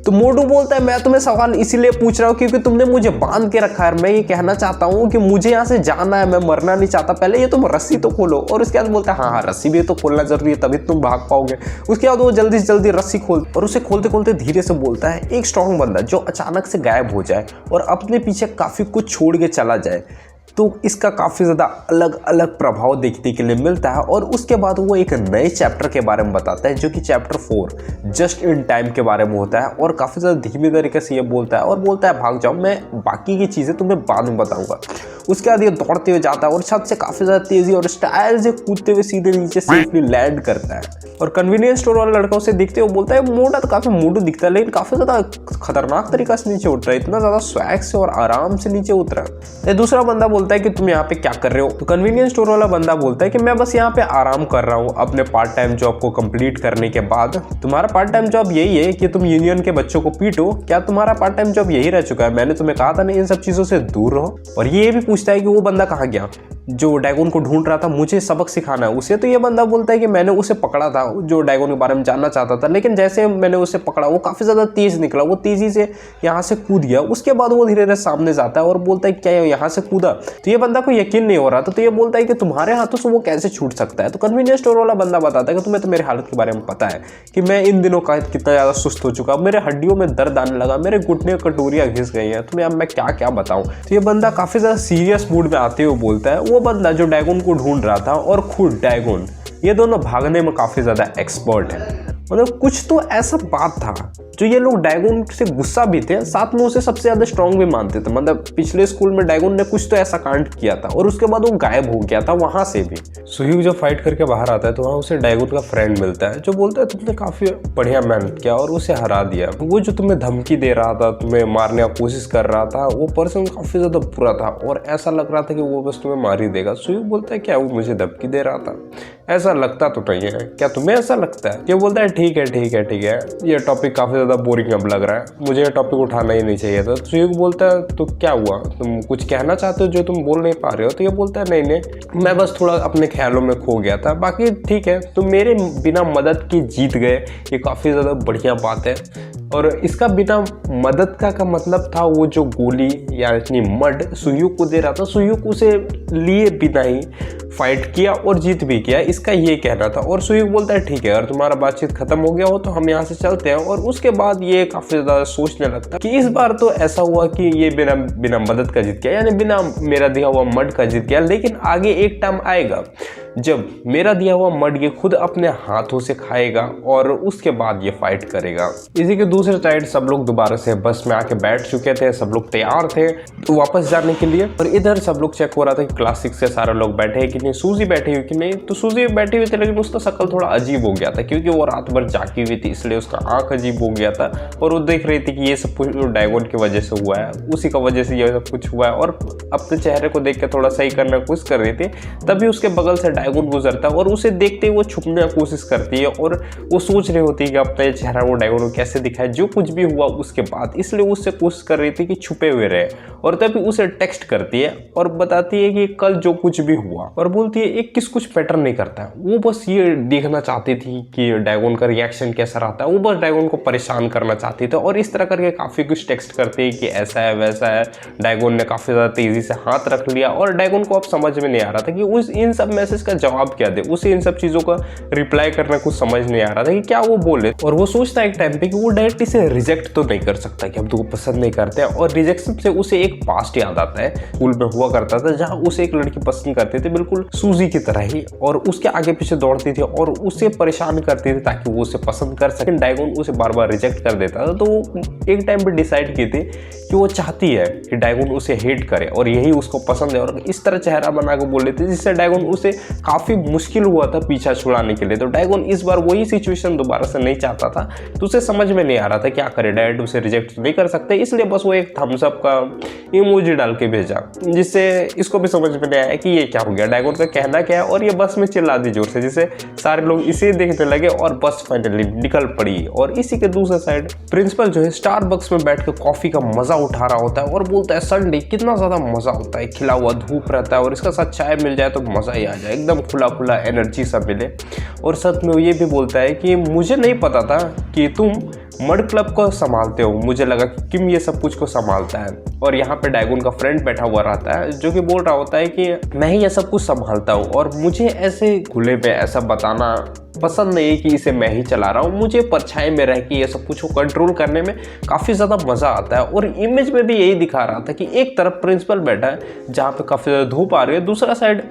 तो मोटू बोलता है मैं तुम्हें सवाल इसीलिए पूछ रहा हूँ क्योंकि तुमने मुझे बांध के रखा है, मैं ये कहना चाहता हूँ कि मुझे यहाँ से जाना है, मैं मरना नहीं चाहता, पहले ये तुम रस्सी तो खोलो। और उसके बाद बोलता है हाँ रस्सी भी तो खोलना जरूरी है तभी तुम भाग पाओगे। उसके बाद वो जल्दी से जल्दी रस्सी खोल और उसे खोलते खोलते धीरे से बोलता है एक स्ट्रॉन्ग बंदा जो अचानक से गायब हो जाए और अपने पीछे काफी कुछ छोड़ के चला जाए, तो इसका काफ़ी ज़्यादा अलग अलग प्रभाव देखने के लिए मिलता है। और उसके बाद वो एक नए चैप्टर के बारे में बताता है जो कि चैप्टर 4 जस्ट इन टाइम के बारे में होता है। और काफ़ी ज़्यादा धीमी तरीके से ये बोलता है और बोलता है भाग जाओ, मैं बाकी की चीज़ें तुम्हें बाद में बताऊँगा। उसके बाद ये दौड़ते हुए जाता है और छत से काफ़ी ज़्यादा तेज़ी और स्टाइल से कूदते हुए सीधे नीचे सेफली लैंड करता है। और कन्वीनियंस स्टोर वाला लड़का उसे देखते हुए बोलता है मोटा तो काफ़ी मोटू दिखता है लेकिन काफ़ी ज़्यादा खतरनाक तरीका से नीचे उतर रहा है, इतना ज़्यादा स्वैग से और आराम से नीचे उतरा। ये दूसरा बंदा बोलता है कि तुम यहाँ पे क्या कर रहे हो? तो कन्वीनियंस स्टोर वाला बंदा बोलता है कि मैं बस यहाँ पे आराम कर रहा हूँ अपने पार्ट टाइम जॉब को कंप्लीट करने के बाद। तुम्हारा पार्ट टाइम जॉब यही है कि तुम यूनियन के बच्चों को पीटो? क्या तुम्हारा पार्ट टाइम जॉब यही रह चुका है? मैंने तुम्हें कहा था ना इन सब चीज़ों से दूर रहो। और ये भी पूछता है कि वो बंदा कहाँ गया जो डैगन को ढूंढ रहा था, मुझे सबक सिखाना है उसे। तो ये बंदा बोलता है कि मैंने उसे पकड़ा था जो डैगन के बारे में जानना चाहता था, लेकिन जैसे मैंने उसे पकड़ा वो काफ़ी ज़्यादा तेज़ निकला, वो तेज़ी से यहाँ से कूद गया। उसके बाद वो धीरे धीरे सामने जाता है और बोलता है क्या यहाँ से कूदा? तो ये बंदा को यकीन नहीं हो रहा था। तो ये बोलता है कि तुम्हारे हाथों से वो कैसे छूट सकता है? तो कन्वीनियंस स्टोर वाला बंदा बताता है कि तुम्हें तो मेरे हालत के बारे में पता है कि मैं इन दिनों का कितना ज़्यादा सुस्त हो चुका, मेरे हड्डियों में दर्द आने लगा, मेरे घुटने कटोरियाँ घिस गई हैं, तुम्हें अब मैं क्या क्या बताऊँ। तो ये बंदा काफ़ी ज़्यादा सीरियस मूड में आते हुए बोलता है, वो बंदा जो डैगन को ढूंढ रहा था और खुद डैगन, ये दोनों भागने में काफ़ी ज़्यादा एक्सपर्ट है। मतलब कुछ तो ऐसा बात था जो ये लोग डैगन से गुस्सा भी थे, साथ में उसे सबसे ज़्यादा स्ट्रांग भी मानते थे। मतलब पिछले स्कूल में डैगन ने कुछ तो ऐसा कांड किया था और उसके बाद वो गायब हो गया था वहाँ से भी। सुह्यूक जब फाइट करके बाहर आता है तो वहाँ उसे डैगन का फ्रेंड मिलता है जो बोलता है तुमने काफ़ी बढ़िया मेहनत किया और उसे हरा दिया। वो जो तुम्हें धमकी दे रहा था, तुम्हें मारने की कोशिश कर रहा था, वो पर्सन काफ़ी ज़्यादा बुरा था और ऐसा लग रहा था कि वो बस तुम्हें मार ही देगा। सुह्यूक बोलता है क्या वो मुझे धमकी दे रहा था? ऐसा लगता तो नहीं है, क्या तुम्हें ऐसा लगता है? ये बोलता है ठीक है ठीक है ठीक है, ये टॉपिक काफ़ी ज़्यादा बोरिंग अब लग रहा है, मुझे ये टॉपिक उठाना ही नहीं चाहिए था। तो सुह्यूक बोलता है तो क्या हुआ, तुम कुछ कहना चाहते हो जो तुम बोल नहीं पा रहे हो? तो ये बोलता है नहीं नहीं, मैं बस थोड़ा अपने ख्यालों में खो गया था, बाकी ठीक है, तुम मेरे बिना मदद की जीत गए, ये काफ़ी ज़्यादा बढ़िया बात है। और इसका बिना मदद का मतलब था वो जो गोली या इतनी मड सुह्यूक को दे रहा था, सुह्यूक उसे लिए बिना ही फाइट किया और जीत भी किया, इसका ये कहना था। और सुह्यूक बोलता है ठीक है, अगर तुम्हारा बातचीत खत्म हो गया हो तो हम यहाँ से चलते हैं। और उसके बाद ये काफ़ी ज़्यादा सोचने लगता कि इस बार तो ऐसा हुआ कि ये बिना मदद का जीत गया, यानी बिना मेरा दिया हुआ मड का जीत गया, लेकिन आगे एक टाइम आएगा जब मेरा दिया हुआ मड ये खुद अपने हाथों से खाएगा और उसके बाद ये फाइट करेगा। इसी के दूसरे साइड सब लोग दोबारा से बस में आके बैठ चुके थे, सब लोग तैयार थे तो वापस जाने के लिए। और इधर सब लोग चेक हो रहा था कि क्लास 6 से सारे लोग बैठे हैं कि नहीं, सूजी बैठी हुई कि नहीं। तो सूजी बैठी हुई थी लेकिन उसका शक्ल थोड़ा अजीब हो गया था क्योंकि वो रात भर जागी हुई थी, इसलिए उसका आँख अजीब हो गया था। और वो देख रही थी कि ये सब कुछ डैगन की वजह से हुआ है, उसी का वजह से ये सब कुछ हुआ है। और अपने चेहरे को देख के थोड़ा सही करने की कोशिश कर रही थी, तभी उसके बगल से डैगन गुजरता है और उसे देखते ही वो छुपने की कोशिश करती है। और वो सोच रही होती है कि अपना चेहरा वो डैगन को कैसे दिखाए जो कुछ भी हुआ उसके बाद, इसलिए वो उससे कोशिश कर रही थी कि छुपे हुए रहे। और तभी उसे टेक्स्ट करती है और बताती है कि कल जो कुछ भी हुआ, और बोलती है एक किस कुछ पैटर्न नहीं करता है, वो बस ये देखना चाहती थी कि डैगन का रिएक्शन कैसा रहता है, वो बस डैगन को परेशान करना चाहती थी। और इस तरह करके काफ़ी कुछ टेक्स्ट करती है कि ऐसा है वैसा है। डैगन ने काफ़ी ज़्यादा तेज़ी से हाथ रख लिया और डैगन को अब समझ में नहीं आ रहा था कि उस इन सब मैसेज का जवाब क्या दे, उसे इन सब चीज़ों का रिप्लाई करना कुछ समझ नहीं आ रहा था कि क्या वो बोले। और वो सोचता है एक टाइम पे कि वो डायरेक्ट इसे रिजेक्ट तो नहीं कर सकता कि हम तुमको पसंद नहीं करते। और रिजेक्शन से उसे एक पास्ट याद आता है, स्कूल में हुआ करता था जहाँ उसे एक लड़की पसंद करती थी बिल्कुल सूजी की तरह ही, और उसके आगे पीछे दौड़ती थी और उसे परेशान करती थी ताकि वो उसे पसंद कर सके। डैगन उसे बार बार रिजेक्ट कर देता था। तो वो एक टाइम पे डिसाइड की थी कि वो चाहती है कि डैगन उसे हेट करे और यही उसको पसंद है, और इस तरह चेहरा बना के बोल रही थी जिससे डैगन उसे काफ़ी मुश्किल हुआ था पीछा छुड़ाने के लिए। तो डैगन इस बार वही सिचुएशन दोबारा से नहीं चाहता था, तो उसे समझ में नहीं आ रहा था क्या करे, डायरेक्ट उसे रिजेक्ट नहीं कर सकते, इसलिए बस वो एक थम्स अप का इमोजी डाल के भेजा, जिससे इसको भी समझ में नहीं आया कि ये क्या हो गया, डैगन का कहना क्या है। और ये बस में चिल्ला दी जोर से, जिससे सारे लोग इसे देखने लगे और बस फाइनली निकल पड़ी। और इसी के दूसरे साइड प्रिंसिपल जो है स्टारबक्स में बैठ के कॉफी का मजा उठा रहा होता है और बोलता है संडे कितना ज्यादा मजा होता है, खिला हुआ धूप रहता है और इसका साथ चाय मिल जाए तो मजा ही आ जाए, एकदम खुला खुला एनर्जी सब मिले। और सच में ये भी बोलता है कि मुझे नहीं पता था कि तुम मड क्लब को संभालते हो, मुझे लगा कि किम ये सब कुछ को संभालता है। और यहाँ पे डैगन का फ्रेंड बैठा हुआ रहता है जो कि बोल रहा होता है कि मैं ही ये सब कुछ संभालता हूँ और मुझे ऐसे खुले में ऐसा बताना पसंद नहीं है कि इसे मैं ही चला रहा हूँ, मुझे परछाई में रह के ये सब कुछ को कंट्रोल करने में काफ़ी ज़्यादा मज़ा आता है। और इमेज में भी यही दिखा रहा था कि एक तरफ प्रिंसिपल बैठा है जहाँ पे काफ़ी ज़्यादा धूप आ रही है, दूसरा साइड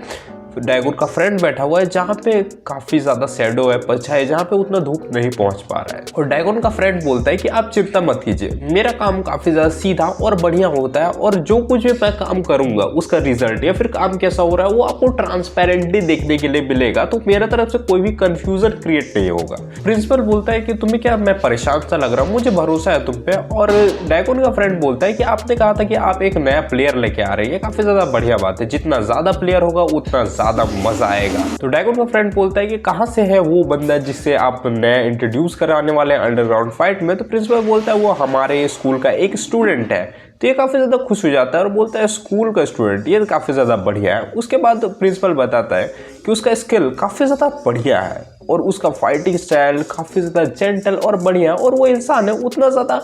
डैगोन का फ्रेंड बैठा हुआ है जहाँ पे काफ़ी ज़्यादा शैडो है, परछाई, जहाँ पे उतना धूप नहीं पहुँच पा रहा है। और डैगोन का फ्रेंड बोलता है कि आप चिंता मत कीजिए, मेरा काम काफ़ी ज़्यादा सीधा और बढ़िया होता है और जो कुछ भी मैं काम करूँगा उसका रिजल्ट या फिर काम कैसा हो रहा है वो आपको ट्रांसपेरेंटली देखने के लिए मिलेगा, तो मेरे तरफ से कोई भी कन्फ्यूजन क्रिएट नहीं होगा। प्रिंसिपल बोलता है कि तुम्हें क्या मैं परेशान सा लग रहा हूँ, मुझे भरोसा है तुम पे। और डैगोन का फ्रेंड बोलता है कि आपने कहा था कि आप एक नया प्लेयर लेके आ रहे हैं, काफ़ी ज़्यादा बढ़िया बात है, जितना ज़्यादा प्लेयर होगा उतना ज़्यादा मजा आएगा। तो डैगोन का फ्रेंड बोलता है कि कहां से है वो बंदा जिससे आप नया इंट्रोड्यूस कराने वाले हैं अंडरग्राउंड फाइट में। तो प्रिंसिपल बोलता है वो हमारे स्कूल का एक स्टूडेंट है। तो ये काफ़ी ज़्यादा खुश हो जाता है और बोलता है स्कूल का स्टूडेंट, ये काफ़ी ज़्यादा बढ़िया है। उसके बाद प्रिंसिपल बताता है कि उसका स्किल काफ़ी ज़्यादा बढ़िया है और उसका फाइटिंग स्टाइल काफ़ी ज़्यादा जेंटल और बढ़िया है, और वो इंसान है उतना ज़्यादा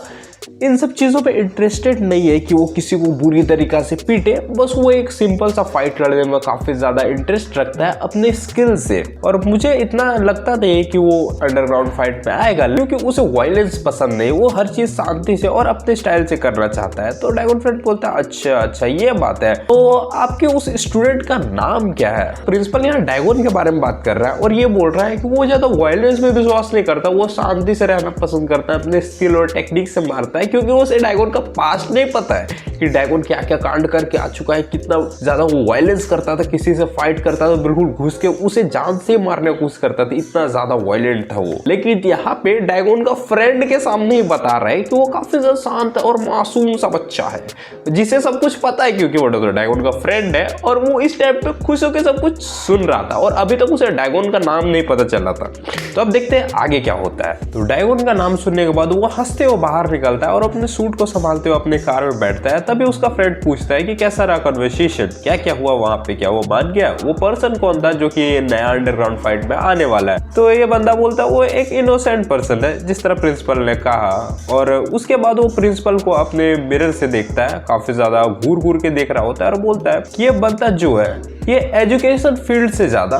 इन सब चीज़ों पे इंटरेस्टेड नहीं है कि वो किसी को बुरी तरीक़ा से पीटे, बस वो एक सिंपल सा फाइट लड़ने में काफ़ी ज़्यादा इंटरेस्ट रखता है अपने स्किल से। और मुझे इतना लगता नहीं है कि वो अंडरग्राउंड फाइट में आएगा क्योंकि उसे वायलेंस पसंद नहीं, वो हर चीज़ शांति से और अपने स्टाइल से करना चाहता है। तो डैगोन फ्रेंड बोलता है अच्छा ये बात है, तो आपके उस स्टूडेंट का नाम क्या है। प्रिंसिपल यहाँ डैगोन के बारे में बात कर रहा है और ये बोल रहा है कि वो ज़्यादा वायलेंस में विश्वास नहीं करता, वो शांति से रहना पसंद करता है, अपने स्किल और टेक्निक से मारता है, क्योंकि उसे डैगोन का पास्ट नहीं पता है कि डैगोन क्या क्या कांड करके आ चुका है, कितना ज्यादा वो वायलेंस करता था, किसी से फाइट करता था, बिल्कुल घुस के उसे जान से मारने की कोशिश करता था, इतना ज्यादा वायलेंट था वो। लेकिन यहाँ पे डैगोन का फ्रेंड के सामने ही बता रहा है कि वो काफी ज्यादा शांत और मासूम सा बच्चा है जिसे सब कुछ पता है, क्योंकि वो डैगोन का फ्रेंड है और वो इस टाइम पे खुश होकर सब कुछ सुन रहा था और अभी तक उसे डैगोन का नाम नहीं पता चला था। तो अब देखते हैं आगे क्या होता है। तो डैगोन का नाम सुनने के बाद वो हंसते हुए बाहर निकलता है और अपने सूट को संभालते हुए अपने कार में बैठता है। तभी उसका फ्रेंड पूछता है कि कैसा रहा कन्वर्सेशन, क्या क्या हुआ वहां पे, क्या वो मान गया, वो पर्सन कौन था जो कि नया अंडरग्राउंड फाइट में आने वाला है। तो ये बंदा बोलता है वो एक इनोसेंट पर्सन है, जिस तरह प्रिंसिपल ने कहा। और उसके बाद वो प्रिंसिपल को अपने मिरर से देखता है, काफी ज्यादा घूर घूर के देख रहा होता है और बोलता है कि ये बंदा जो है ये एजुकेशन फील्ड से ज्यादा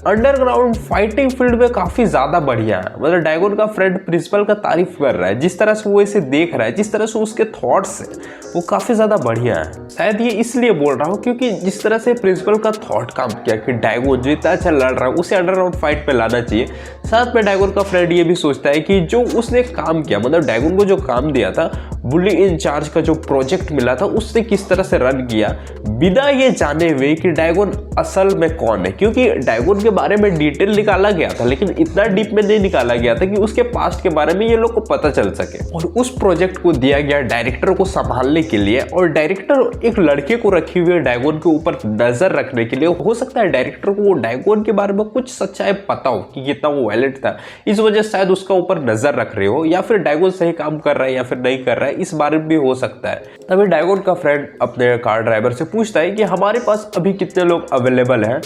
अंडरग्राउंड फाइटिंग फील्ड में काफी ज्यादा बढ़िया है। मतलब डैगोन का फ्रेंड प्रिंसिपल का तारीफ कर रहा है, जिस तरह से वो इसे देख रहा है, जिस तरह से उसके थॉट्स है वो काफी ज्यादा बढ़िया है। शायद ये इसलिए बोल रहा हूँ क्योंकि जिस तरह से प्रिंसिपल का थॉट काम किया कि डैगोन जो इतना अच्छा लड़ रहा है उसे अंडरग्राउंड फाइट पे लाना चाहिए। साथ में डैगोन का फ्रेंड ये भी सोचता है कि जो उसने काम किया, मतलब डैगोन को जो काम दिया था, बुली इंचार्ज का जो प्रोजेक्ट मिला था, उससे किस तरह से रन किया बिना ये जाने हुए कि डैगोन असल में कौन है। क्योंकि डैगोन के बारे में डिटेल निकाला गया था लेकिन इतना डीप में नहीं निकाला गया था कि उसके पास्ट के बारे में ये लोग को पता चल सके। और उस प्रोजेक्ट को दिया गया डायरेक्टर को संभालने के लिए, और डायरेक्टर एक लड़के को रखे हुए डैगोन के ऊपर नजर रखने के लिए। हो सकता है डायरेक्टर को डैगोन के बारे में कुछ सच्चाई पता हो कि कितना वो वायलेंट था, इस वजह से शायद उसका ऊपर नजर रख रहे हो, या फिर डैगोन सही काम कर रहा है या फिर नहीं कर रहा है, इस बारे में भी हो सकता है। तभी डैगोन का फ्रेंड अपने कार ड्राइवर से पूछता है कि हमारे पास अभी कितने लोग अवेलेबल हैं,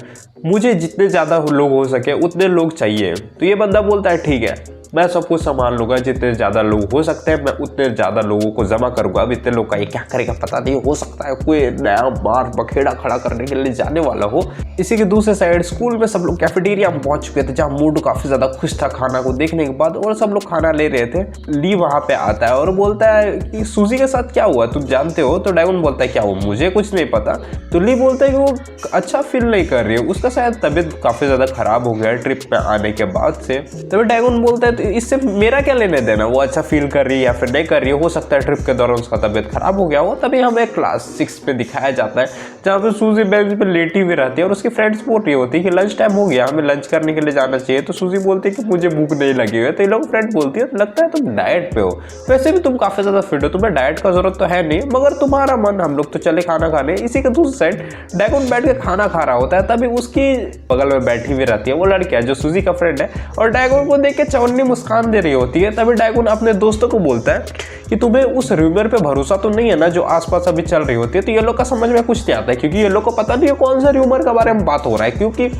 मुझे जितने ज्यादा लोग हो सके उतने लोग चाहिए। तो ये बंदा बोलता है ठीक है, मैं सब कुछ संभाल लूंगा, जितने ज़्यादा लोग हो सकते हैं मैं उतने ज़्यादा लोगों को जमा करूंगा। अब इतने लोग का ये क्या करेगा पता नहीं, हो सकता है कोई नया मार बखेड़ा खड़ा करने के लिए जाने वाला हो। इसी के दूसरे साइड स्कूल में सब लोग कैफेटेरिया में पहुंच चुके थे, जहाँ मूड काफ़ी ज़्यादा खुश था खाना को देखने के बाद, और सब लोग खाना ले रहे थे। ली वहाँ पे आता है और बोलता है कि सूजी के साथ क्या हुआ तुम जानते हो। तो डैगोन बोलता है क्या हुआ, मुझे कुछ नहीं पता। तो ली बोलता है कि वो अच्छा फील नहीं कर रही है, उसका शायद तबीयत काफ़ी ज़्यादा खराब हो गया ट्रिप पे आने के बाद से। तभी डैगोन बोलता है इससे मेरा क्या लेने देना, वो अच्छा फील कर रही है या फिर नहीं कर रही है, हो सकता है ट्रिप के दौरान उसका तबीयत खराब हो गया हो। तभी हमें क्लास 6 में दिखाया जाता है जहाँ पे सूजी बेंच पे लेटी हुई रहती है और उसकी फ्रेंड्स बोल रही होती है कि लंच टाइम हो गया, हमें लंच करने के लिए जाना चाहिए। तो सूजी बोलती है कि मुझे भूख नहीं लगी है। तो ये लोग फ्रेंड बोलती है लगता है तुम डाइट पे हो, वैसे भी तुम काफी ज्यादा फिट हो, तुम्हें डाइट का जरूरत तो है नहीं, मगर तुम्हारा मन, हम लोग तो चले खाना खाने। इसी के दूसरी साइड डैगोन बैठ के खाना खा रहा होता है, तभी उसकी बगल में बैठी हुई रहती है वो लड़कियां जो सूजी का फ्रेंड है, और डैगोन को देख के चौनी मुस्कान दे रही होती है। तभी डैगोन अपने दोस्तों को बोलता है कि तुम्हें उस र्यूमर पे भरोसा तो नहीं है ना जो आसपास अभी चल रही होती है। तो ये लोग का समझ में कुछ नहीं आता है क्योंकि ये लोग को पता नहीं है कौन सा र्यूमर के बारे में बात हो रहा है, क्योंकि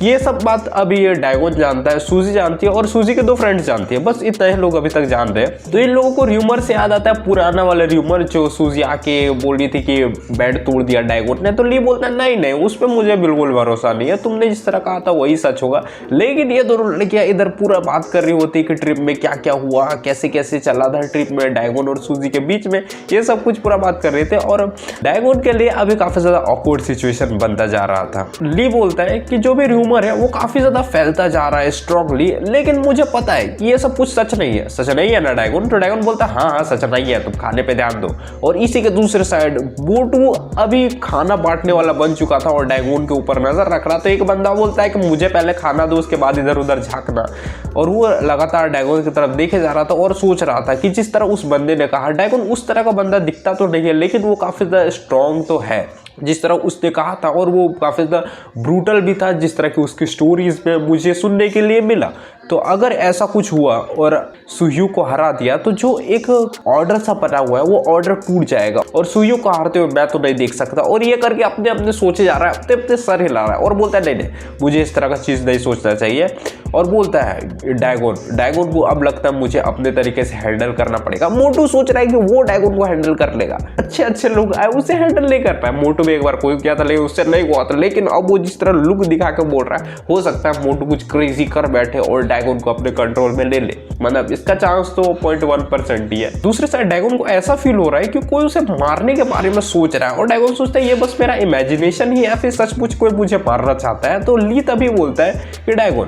ये सब बात अभी ये डैगोन जानता है, सूजी जानती है और सूजी के 2 फ्रेंड्स जानती है, बस इतना ही लोग अभी तक जान रहे हैं। तो इन लोगों को र्यूमर से याद आता है पुराना वाला र्यूमर जो सूजी आके बोल रही थी कि बेड तोड़ दिया डैगोन ने। तो ली बोलता है नहीं नहीं, उस पर मुझे बिल्कुल भरोसा नहीं नहीं है, तुमने जिस तरह कहा था वही सच होगा। लेकिन ये दोनों लड़कियां इधर पूरा बात कर रही होती कि ट्रिप में क्या क्या हुआ, कैसे कैसे चला था ट्रिप में डायगोन और सूजी के बीच में, ये सब कुछ पूरा बात कर रहे थे। और डायगोन के लिए अभी काफी ज्यादा ऑकवर्ड सिचुएशन बनता जा रहा था। ली बोलता है कि जो भी र्यूमर है वो काफी ज्यादा फैलता जा रहा है स्ट्रांगली, लेकिन मुझे पता है कि ये सब कुछ सच नहीं है। सच नहीं है ना डायगोन? तो डायगोन बोलता है हाँ सच नहीं है, तुम खाने पे ध्यान दो। और इसी के दूसरे साइड मोटू अभी खाना बांटने वाला बन चुका था और डायगोन के ऊपर नजर रख रहा। तो एक बंदा बोलता है कि मुझे पहले खाना दो, उसके बाद इधर उधर झांकना। और वो लगातार डायगोन की तरफ देखे जा रहा था और सोच रहा था कि जिस तरह उस बंदे ने कहा, डायगोन उस तरह का बंदा दिखता तो नहीं है, लेकिन वो काफी ज्यादा स्ट्रॉन्ग तो है जिस तरह उसने कहा था, और वो काफी ज्यादा ब्रूटल भी था जिस तरह की उसकी स्टोरीज में मुझे सुनने के लिए मिला। तो अगर ऐसा कुछ हुआ और सुह्यू को हरा दिया तो जो एक ऑर्डर सा बना हुआ है वो ऑर्डर टूट जाएगा, और सुह्यू को हारते हुए मैं तो नहीं देख सकता। और ये करके अपने अपने सोचे जा रहा है, अपने अपने सर हिला रहा है और बोलता है नहीं नहीं मुझे इस तरह का चीज़ नहीं सोचना चाहिए। और बोलता है डायगोन को अब लगता है मुझे अपने तरीके से हैंडल करना पड़ेगा। मोटू सोच रहा है कि वो डायगोन को हैंडल कर लेगा, अच्छे लोग आए उसे हैंडल नहीं कर पाए। मोटू भी एक बार कोई किया था लेकिन उससे नहीं हुआ था, लेकिन अब वो जिस तरह लुक दिखा के बोल रहा है, हो सकता है मोटू कुछ क्रेजी कर बैठे और डायगोन को अपने कंट्रोल में ले ले। मतलब इसका चांस तो 0.1% ही है। दूसरे साइड डायगोन को ऐसा फील हो रहा है कि कोई उसे मारने के बारे में सोच रहा है, और डायगोन सोचता है ये बस मेरा इमेजिनेशन ही है, फिर सचमुच कोई मुझे मारना चाहता है। तो ली तभी बोलता है कि डायगोन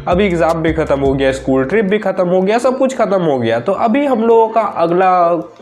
अभी एग्जाम भी खत्म हो गया, स्कूल ट्रिप भी खत्म हो गया, सब कुछ खत्म हो गया, तो अभी हम लोगों का अगला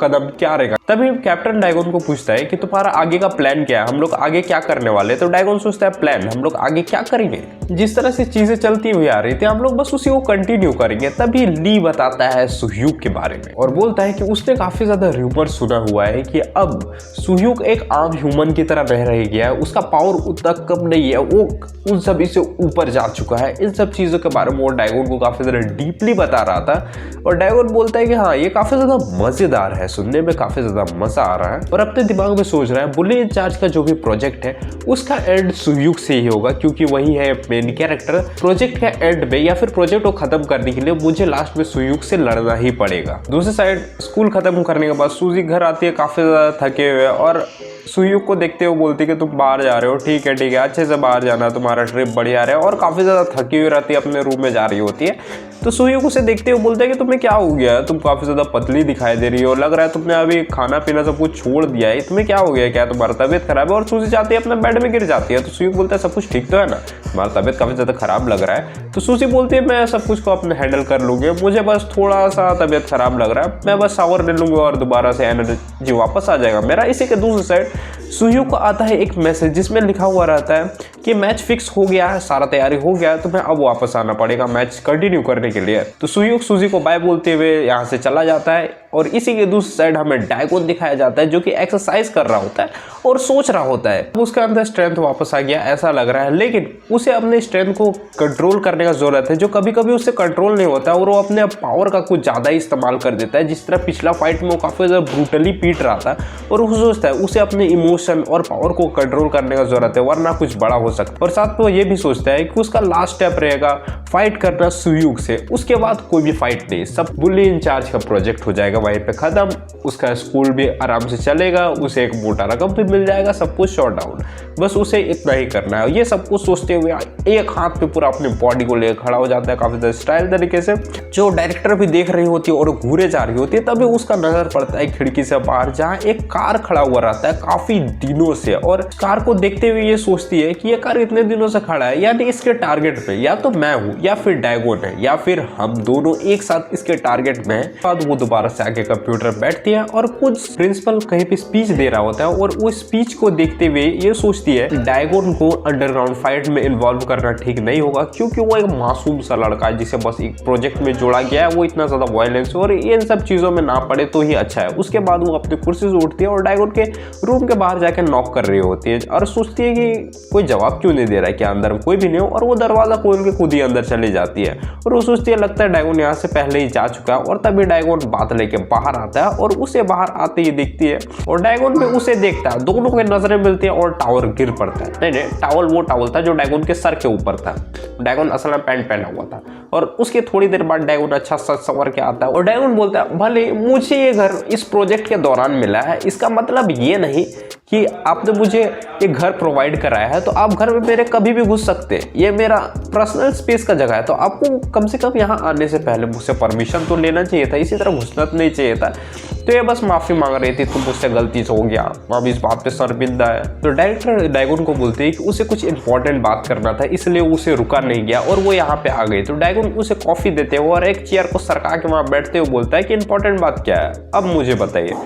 कदम क्या रहेगा। तभी कैप्टन डायगोन को पूछता है कि तुम्हारा आगे का प्लान क्या है, हम लोग आगे क्या करने वाले। तो डायगोन सोचता है प्लान, हम लोग आगे क्या करेंगे, जिस तरह से चीजें चलती हुई आ रही थी हम लोग बस उसी को कंटिन्यू करेंगे। तभी ली बताता है सुह्यूक के बारे में और बोलता है कि उसने काफी ज्यादा र्यूमर सुना हुआ है कि अब सुह्यूक एक आम ह्यूमन की तरह रह रह गया है, उसका पावर उतना कम नहीं है, वो उन सभी से ऊपर जा चुका है। इन सब चीजों के बारे में वो डायगोन को काफी ज्यादा डीपली बता रहा था। और डायगोन बोलता है कि हाँ ये काफी ज्यादा मजेदार है, सुनने में काफी ज्यादा मजा आ रहा है। और अपने दिमाग में सोच रहा है बुली इंचार्ज का जो भी प्रोजेक्ट है उसका एंड सुह्यूक से ही होगा, क्योंकि वही है मेन कैरेक्टर। प्रोजेक्ट के एंड में या फिर प्रोजेक्ट को खत्म करने के लिए मुझे लास्ट में सुह्यूक से लड़ना ही पड़ेगा। दूसरी साइड स्कूल खत्म करने के बाद सूजी घर आती है काफी ज्यादा थके हुए, और सुह्यूक को देखते हुए बोलती कि तुम बाहर जा रहे हो, ठीक है अच्छे से बाहर जाना, तुम्हारा ट्रिप बढ़िया रहा है। और काफी ज्यादा थकी हुई रहती है, अपने रूम में जा रही होती है। तो सुह्यूक उसे देखते हुए बोलता है कि तुम्हें क्या हो गया, तुम काफी ज्यादा पतली दिखाई दे रही हो, लग रहा है तुमने अभी खाना पीना सब कुछ छोड़ दिया है, तुम्हें क्या हो गया, क्या तुम्हारा तबियत खराब है। और सूजी जाती है अपने बेड में गिर जाती है। तो सुह्यूक बोलता है सब कुछ ठीक तो है ना, तुम्हारा तबियत काफी ज्यादा खराब लग रहा है। तो सूजी बोलती है मैं सब कुछ को अपने हैंडल कर लूंगी, मुझे बस थोड़ा सा तबियत खराब लग रहा है, मैं बस शावर ले लूंगा और दोबारा से एनर्जी वापस आ जाएगा मेरा। इसी के दूसरी साइड सुह्यूक को आता है एक मैसेज जिसमें लिखा हुआ रहता है कि मैच फिक्स हो गया है, सारा तैयारी हो गया है, तुम्हें अब वापस आना पड़ेगा मैच कंटिन्यू करने के लिए। तो सुह्यूक सूजी को बाय बोलते हुए यहाँ से चला जाता है। और इसी के दूसरी साइड हमें डायगोन दिखाया जाता है जो कि एक्सरसाइज कर रहा होता है और सोच रहा होता है। उसके अंदर स्ट्रेंथ वापस आ गया ऐसा लग रहा है, लेकिन उसे अपने स्ट्रेंथ को कंट्रोल करने का जरूरत है जो कभी कभी उससे कंट्रोल नहीं होता और वो अपने पावर का कुछ ज्यादा ही इस्तेमाल कर देता है। जिस तरह पिछला फाइट में वो काफी ज्यादा ब्रूटली पीट रहा था, और वो सोचता है उसे अपने इमोशन और पावर को कंट्रोल करने का जरूरत है वरना कुछ बड़ा हो सकता है। और साथ में वो ये भी सोचता है कि उसका लास्ट स्टेप रहेगा फाइट करना सुह्यूक से, उसके बाद कोई भी फाइट नहीं, सब बुली इंचार्ज का प्रोजेक्ट हो जाएगा वहीं पे खत्म, उसका स्कूल भी आराम से चलेगा, उसे एक मोटा रकम भी मिल जाएगा, सब कुछ शॉट डाउन, बस उसे इतना ही करना है। ये सब कुछ सोचते हुए एक हाथ पे पूरा अपनी बॉडी को लेकर खड़ा हो जाता है काफी ज्यादा स्टाइल तरीके से। जो डायरेक्टर भी देख रही होती है और घूरे जा रही होती है, तभी उसका नजर पड़ता है खिड़की से बाहर जहाँ एक कार खड़ा हुआ रहता है काफी दिनों से, और कार को देखते हुए ये सोचती है कि ये कार इतने दिनों से खड़ा है, यानी इसके टारगेट पे या तो मैं हूँ या फिर डायगोन है या फिर हम दोनों एक साथ इसके टारगेट में है। बाद वो दोबारा से आके कंप्यूटर बैठती है और कुछ प्रिंसिपल कहीं पे स्पीच दे रहा होता है, और वो स्पीच को देखते हुए ये सोचती है डायगोन को अंडरग्राउंड फाइट में इन्वॉल्व करना ठीक नहीं होगा, क्योंकि वो एक मासूम सा लड़का है जिसे बस एक प्रोजेक्ट में जोड़ा गया है, वो इतना ज्यादा वायलेंस और इन सब चीजों में ना पड़े तो ही अच्छा है। उसके बाद वो अपनी कुर्सी से उठती है और डायगोन के रूम के बाहर जाके नॉक कर रही होती है और सोचती है कि कोई जवाब क्यों नहीं दे रहा है, क्या अंदर कोई भी नहीं हो, और वो दरवाजा खोल के खुद ही अंदर चली जाती है। और वो सोचती है लगता है डायगोन यहाँ से पहले ही जा चुका है, और तभी डायगोन बात लेके बाहर आता है और उसे बाहर आते ही दिखती है और डायगोन भी उसे देखता है, दोनों की नजरें मिलती है और टावर गिर पड़ता है। नहीं टावल वो टावल था जो डायगोन के सर के ऊपर था, डायगोन असल में पैंट पहना हुआ था। और उसके थोड़ी देर बाद डायगोन अच्छा सा संवर के आता है और डायगोन बोलता है भले मुझे ये घर इस प्रोजेक्ट के दौरान मिला है, इसका मतलब ये नहीं कि आपने मुझे एक घर प्रोवाइड कराया है तो आप घर में मेरे कभी भी घुस सकते हैं, ये मेरा पर्सनल स्पेस का जगह है, तो आपको कम से कम यहाँ आने से पहले मुझसे परमिशन तो लेना चाहिए था, इसी तरह घुसना तो नहीं चाहिए था। तो ये बस माफ़ी मांग रही थी, तो मुझसे गलती हो गया, अब इस बात पे शर्मिंदा है। तो डायरेक्टर डैगन को बोलते हैं कि उसे कुछ इंपॉर्टेंट बात करना था, इसलिए उसे रुका नहीं गया और वो यहाँ पे आ गई। तो डैगन उसे कॉफ़ी देते हुए और एक चेयर को सरका के वहाँ बैठते हुए बोलता है कि इंपॉर्टेंट बात क्या है, अब मुझे बताइए।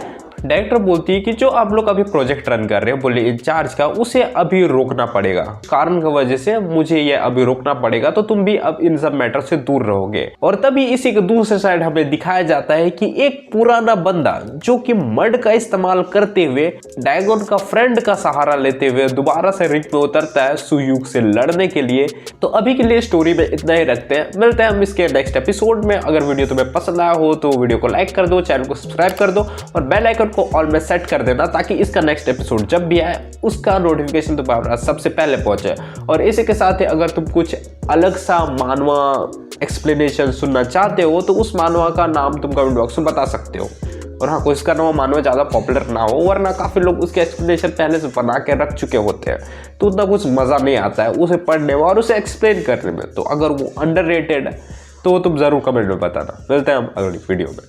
डायरेक्टर बोलती है कि जो आप लोग अभी प्रोजेक्ट रन कर रहे हो बोले इंचार्ज का, उसे अभी रोकना पड़ेगा, कारण की वजह से मुझे ये अभी रोकना पड़ेगा, तो तुम भी अब इन सब मैटर से दूर रहोगे। और तभी इसी के दूसरे साइड हमें दिखाया जाता है कि एक पुराना बंदा जो कि मड का इस्तेमाल करते हुए डैगन का फ्रेंड का सहारा लेते हुए दोबारा से रिंग में उतरता है सुयुग से लड़ने के लिए। तो अभी के लिए स्टोरी में इतना ही रखते हैं, मिलते हैं हम इसके नेक्स्ट एपिसोड में। अगर वीडियो तुम्हें पसंद आया हो तो वीडियो को लाइक कर दो, चैनल को सब्सक्राइब कर दो और बेल आइकन को ऑल में सेट कर देना, ताकि इसका नेक्स्ट एपिसोड जब भी आए उसका नोटिफिकेशन तुम्हारे पास सबसे पहले पहुंचे। और इसी के साथ ही अगर तुम कुछ अलग सा मानवा एक्सप्लेनेशन सुनना चाहते हो तो उस मानवा का नाम तुम कमेंट बॉक्स में बता सकते हो। और हाँ, कोशिश करना वो मानवा ज़्यादा पॉपुलर ना हो, वरना काफ़ी लोग उसके एक्सप्लेनेशन पहले से बना के रख चुके होते हैं, तो उतना कुछ मज़ा नहीं आता है उसे पढ़ने में और उसे एक्सप्लेन करने में। तो अगर वो अंडररेटेड है तो तुम ज़रूर कमेंट में बताना। मिलते हैं हम अगली वीडियो में।